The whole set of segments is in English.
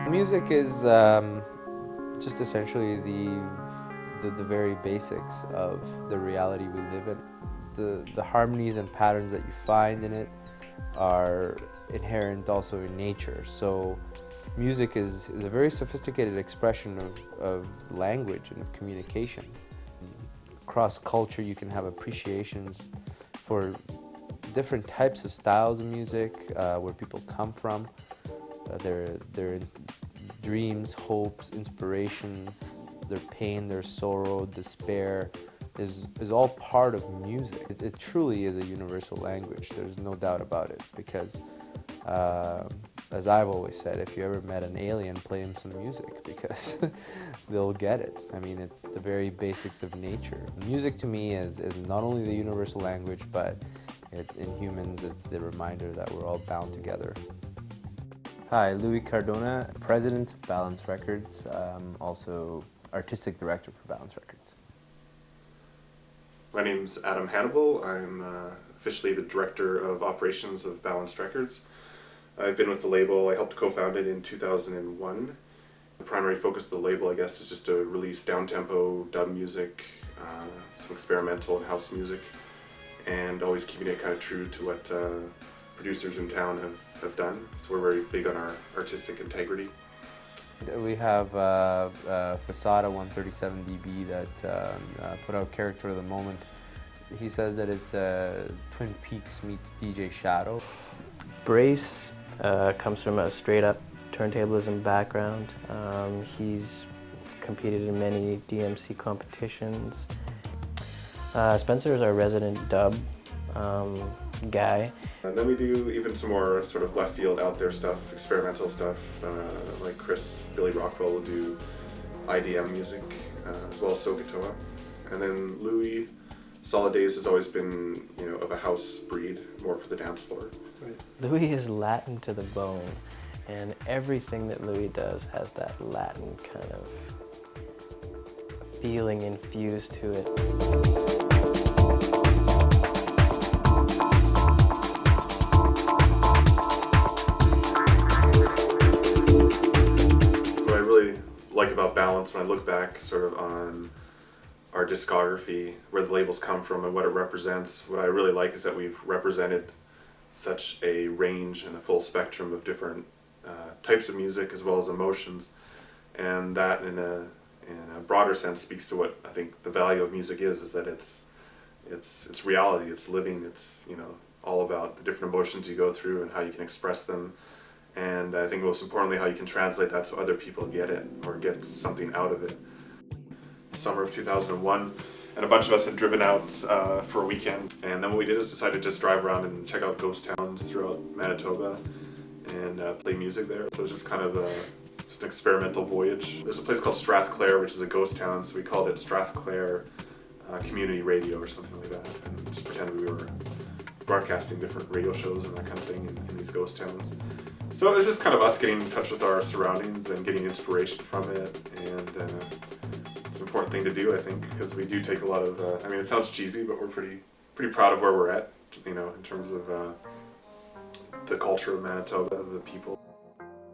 Music is just essentially the very basics of the reality we live in. The harmonies and patterns that you find in it are inherent also in nature. So music is a very sophisticated expression of language and of communication. Across culture you can have appreciations for different types of styles of music, where people come from, their dreams, hopes, inspirations, their pain, their sorrow, despair is all part of music. It truly is a universal language, there's no doubt about it, because as I've always said, if you ever met an alien, play them some music, because they'll get it. I mean, it's the very basics of nature. Music to me is not only the universal language, but in humans it's the reminder that we're all bound together. Hi, Louis Cardona, President of Balance Records, also Artistic Director for Balance Records. My name's Adam Hannibal. I'm officially the Director of Operations of Balanced Records. I've been with the label, I helped co-found it in 2001. The primary focus of the label, I guess, is just to release down-tempo dub music, some experimental and house music, and always keeping it kind of true to what producers in town have done. So we're very big on our artistic integrity. We have Facada 137 dB that put out Character of the Moment. He says that it's Twin Peaks meets DJ Shadow. Brace comes from a straight-up turntablism background. He's competed in many DMC competitions. Spencer is our resident dub guy. And then we do even some more sort of left field, out there stuff, experimental stuff. Like Billy Rockwell will do IDM music, as well as Sokotoa. And then Louis, Solid Days has always been, of a house breed, more for the dance floor. Right. Louis is Latin to the bone, and everything that Louis does has that Latin kind of feeling infused to it. Like about Balance, when I look back sort of on our discography, where the labels come from and what it represents, what I really like is that we've represented such a range and a full spectrum of different types of music as well as emotions, and that in a broader sense speaks to what I think the value of music is that it's reality, it's living, it's all about the different emotions you go through and how you can express them. And I think most importantly, how you can translate that so other people get it or get something out of it. Summer of 2001, and a bunch of us had driven out for a weekend. And then what we did is decide to just drive around and check out ghost towns throughout Manitoba and play music there. So it was just kind of just an experimental voyage. There's a place called Strathclair, which is a ghost town, so we called it Strathclair Community Radio or something like that, and just pretended we were broadcasting different radio shows and that kind of thing in these ghost towns. So it was just kind of us getting in touch with our surroundings and getting inspiration from it, and it's an important thing to do, I think, because we do take a lot of, it sounds cheesy, but we're pretty proud of where we're at, in terms of the culture of Manitoba, the people.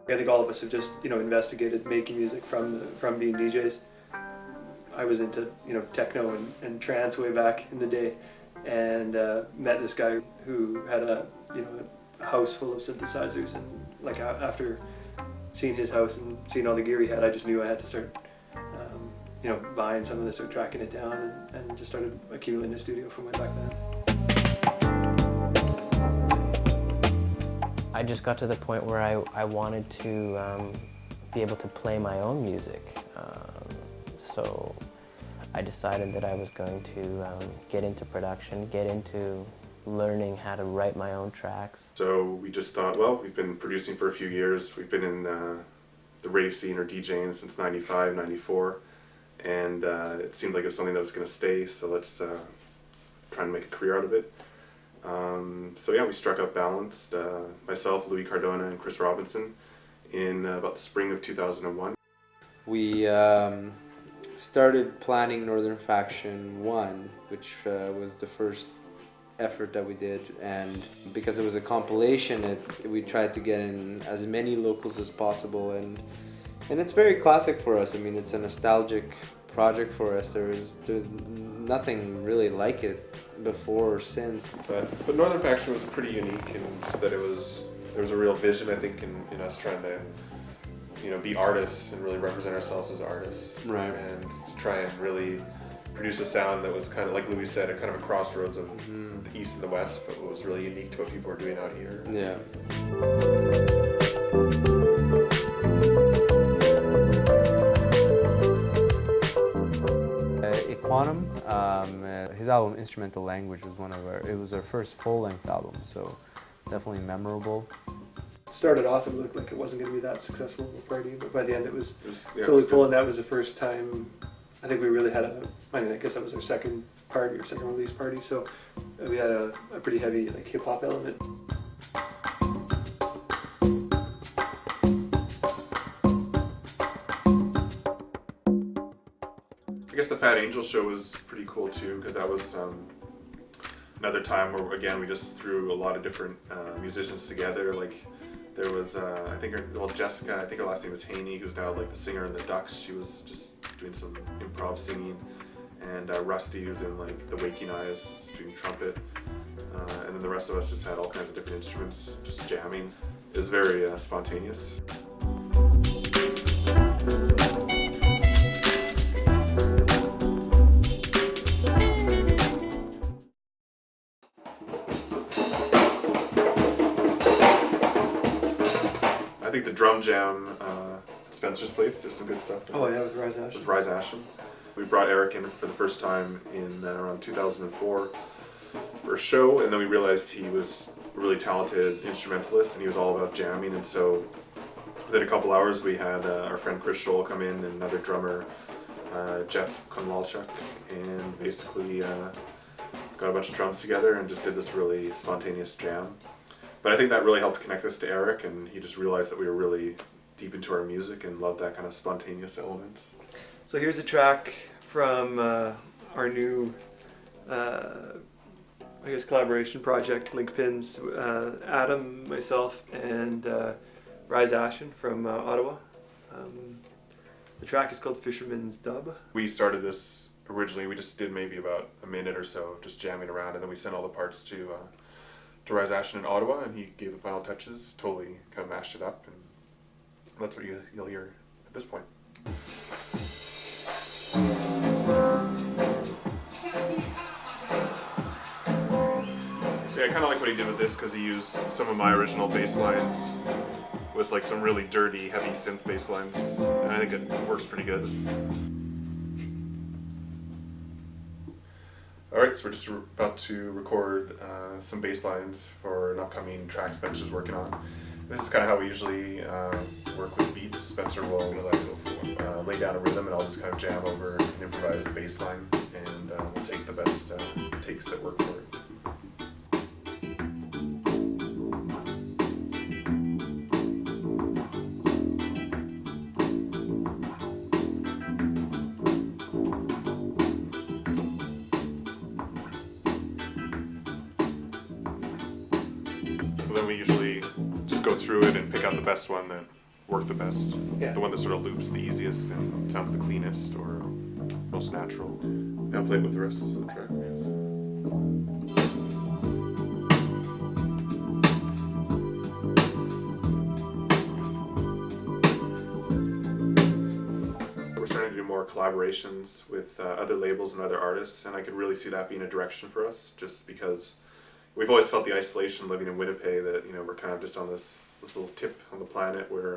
I think all of us have just, investigated making music from being DJs. I was into, techno and trance way back in the day, and met this guy who had a house full of synthesizers, and like after seeing his house and seeing all the gear he had, I just knew I had to start buying some of this or tracking it down, and just started accumulating a studio from way back then. I just got to the point where I wanted to be able to play my own music, so I decided that I was going to get into production, get into learning how to write my own tracks. So we just thought, well, we've been producing for a few years. We've been in the rave scene or DJing since 95, 94, and it seemed like it was something that was going to stay, so let's try and make a career out of it. So yeah, we struck up Balanced, myself, Louis Cardona, and Chris Robinson, in about the spring of 2001. We started planning Northern Faction 1, which was the first effort that we did, and because it was a compilation, we tried to get in as many locals as possible, and it's very classic for us. I mean, it's a nostalgic project for us. There's nothing really like it before or since. But Northern Faction was pretty unique in just that there was a real vision, I think, in us trying to, you know, be artists and really represent ourselves as artists. Right. And to try and really produce a sound that was kind of, like Louis said, a kind of a crossroads of the East and the West, but was really unique to what people are doing out here. Yeah. Quantum, his album Instrumental Language was it was our first full-length album, so definitely memorable. Started off, it looked like it wasn't going to be that successful of a party, but by the end it was yeah, totally full, and that was the first time I think we really had I guess that was our second party or second release party, so we had a pretty heavy like hip-hop element. I guess the Fat Angel show was pretty cool too, because that was another time where, again, we just threw a lot of different musicians together. Like there was, Jessica, I think her last name was Haney, who's now like the singer in the Ducks. She was just doing some improv singing, and Rusty, who's in like the Waking Eyes, doing trumpet, and then the rest of us just had all kinds of different instruments, just jamming. It was very spontaneous. I think the drum jam at Spencer's place, there's some good stuff. Oh yeah, with Rise Ash. With Rise Ashen. We brought Eric in for the first time in around 2004 for a show, and then we realized he was a really talented instrumentalist and he was all about jamming, and so within a couple hours we had our friend Chris Scholl come in and another drummer, Jeff Konwalchuk, and basically got a bunch of drums together and just did this really spontaneous jam. But I think that really helped connect us to Eric, and he just realized that we were really deep into our music and loved that kind of spontaneous element. So here's a track from our new, collaboration project, Link Pins. Adam, myself, and Rise Ashen from Ottawa. The track is called Fisherman's Dub. We started this originally, we just did maybe about a minute or so of just jamming around, and then we sent all the parts to Rise Ashen in Ottawa, and he gave the final touches, totally kind of mashed it up, and that's what you'll hear at this point. So yeah, I kind of like what he did with this because he used some of my original bass lines with like some really dirty, heavy synth bass lines, and I think it works pretty good. Alright, so we're just about to record some bass lines for an upcoming track Spencer's working on. This is kind of how we usually work with beats. Spencer will lay down a rhythm and I'll just kind of jam over and improvise the bass line, and we'll take the best takes that work for it. So then we usually just go through it and pick out the best one that worked the best. Yeah. The one that sort of loops the easiest and sounds the cleanest or most natural. I'll play it with the rest of the track. We're starting to do more collaborations with other labels and other artists, and I could really see that being a direction for us, just because we've always felt the isolation living in Winnipeg, that, you know, we're kind of just on this little tip on the planet where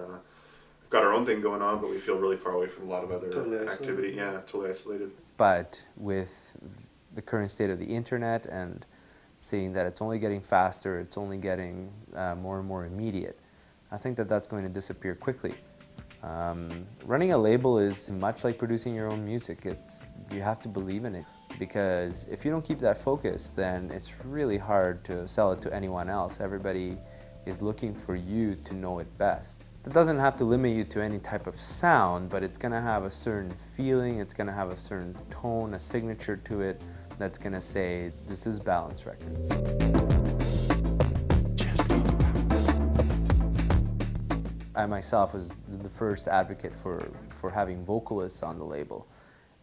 we've got our own thing going on, but we feel really far away from a lot of other activity. Yeah, totally isolated. But with the current state of the internet and seeing that it's only getting faster, it's only getting more and more immediate, I think that that's going to disappear quickly. Running a label is much like producing your own music. You have to believe in it, because if you don't keep that focus, then it's really hard to sell it to anyone else. Everybody is looking for you to know it best. That doesn't have to limit you to any type of sound, but it's going to have a certain feeling, it's going to have a certain tone, a signature to it that's going to say, this is Balance Records. I myself was the first advocate for having vocalists on the label,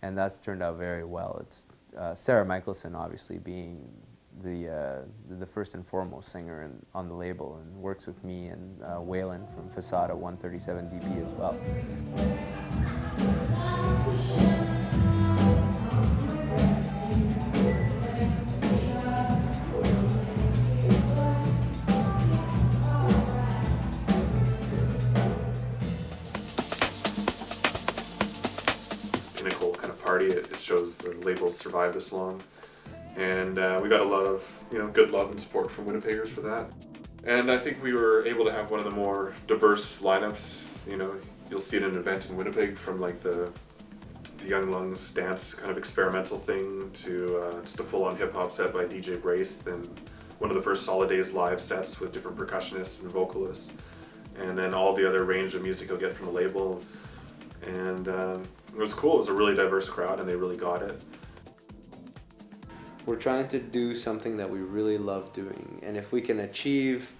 and that's turned out very well. It's Sarah Michelson obviously being the first and foremost singer on the label, and works with me and Waylon from Facada 137 dB as well. It shows the label survived this long, and we got a lot of good love and support from Winnipeggers for that. And I think we were able to have one of the more diverse lineups. You'll see it in an event in Winnipeg, from like the Young Lungs dance kind of experimental thing to just a full-on hip-hop set by DJ Brace, and one of the first Solid Days live sets with different percussionists and vocalists, and then all the other range of music you'll get from the label. And it was cool. It was a really diverse crowd, and they really got it. We're trying to do something that we really love doing, and if we can achieve,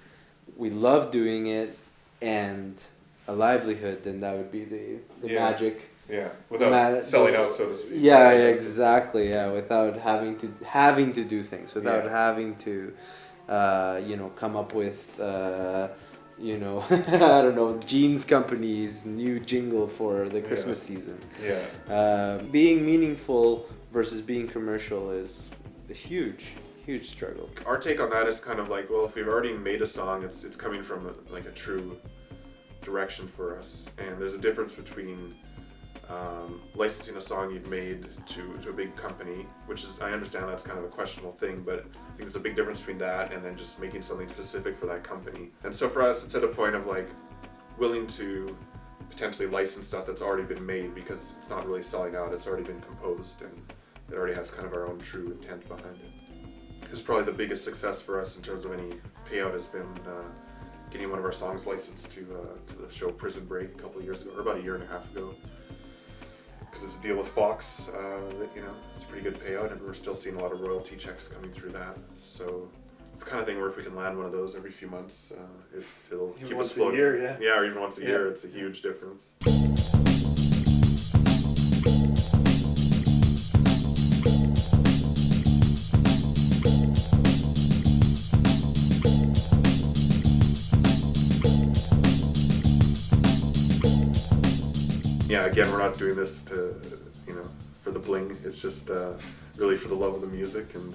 we love doing it, and a livelihood, then that would be the magic. Yeah, without selling out, so to speak. Yeah, exactly. Yeah, without having to do things, without having to, come up with. I don't know, Jeans Company's new jingle for the Christmas season. Yeah. Being meaningful versus being commercial is a huge struggle. Our take on that is kind of like, well, if we've already made a song, it's coming from a true direction for us. And there's a difference between licensing a song you've made to a big company, which is, I understand that's kind of a questionable thing, but I think there's a big difference between that and then just making something specific for that company. And so for us, it's at a point of like willing to potentially license stuff that's already been made, because it's not really selling out, it's already been composed, and it already has kind of our own true intent behind it. Because probably the biggest success for us in terms of any payout has been getting one of our songs licensed to the show Prison Break a couple of years ago, or about a year and a half ago. Because it's a deal with Fox, it's a pretty good payout, and we're still seeing a lot of royalty checks coming through that. So it's the kind of thing where if we can land one of those every few months, it'll even keep once us floating. A year, yeah, or even once a year, it's a huge difference. Yeah, again, we're not doing this to, for the bling. It's just really for the love of the music, and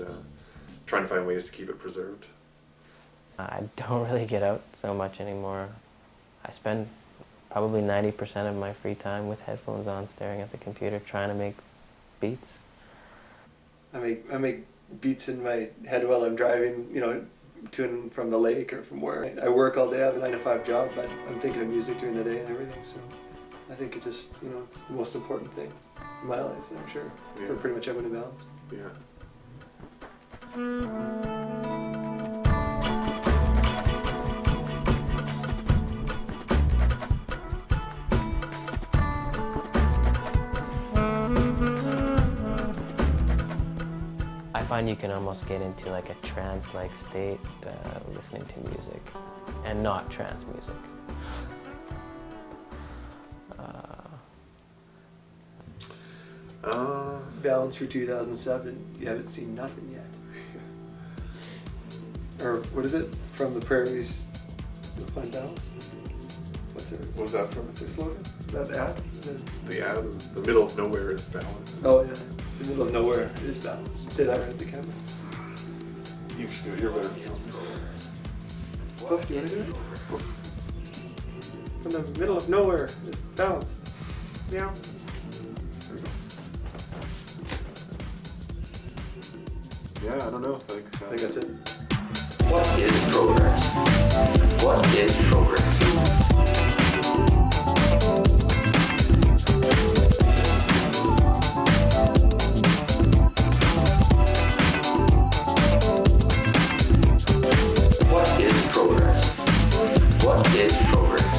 trying to find ways to keep it preserved. I don't really get out so much anymore. I spend probably 90% of my free time with headphones on, staring at the computer, trying to make beats. I make beats in my head while I'm driving, to and from the lake or from where. I work all day. I have a 9-to-5 job, but I'm thinking of music during the day and everything. So I think it just, it's the most important thing in my life, I'm sure, for pretty much everyone in Balance. Yeah. I find you can almost get into like a trance-like state listening to music, and not trance music. Balance for 2007, you haven't seen nothing yet. Or what is it? From the prairies, you'll find balance. What was that from? What's their slogan? That ad? The ad was the middle of nowhere is balance. Oh yeah, the middle of nowhere is balance. Say that right at the camera. You should do it. You're better than me. Puff, do you want to do it? From the middle of nowhere is balance. Meow. Yeah, I don't know. I think that's it. What is progress? What is progress? What is progress? What is progress?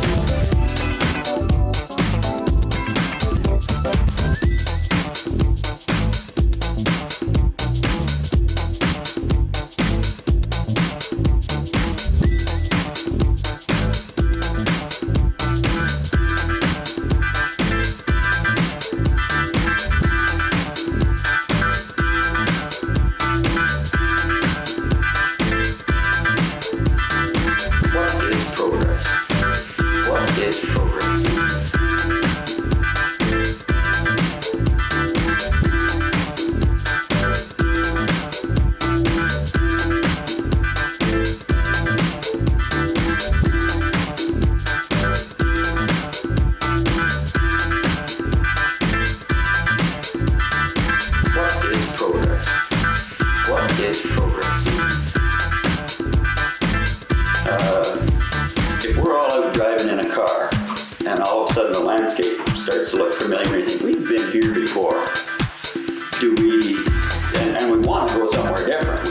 is progress. If we're all out driving in a car and all of a sudden the landscape starts to look familiar, we think we've been here before. Do we, and we want to go somewhere different.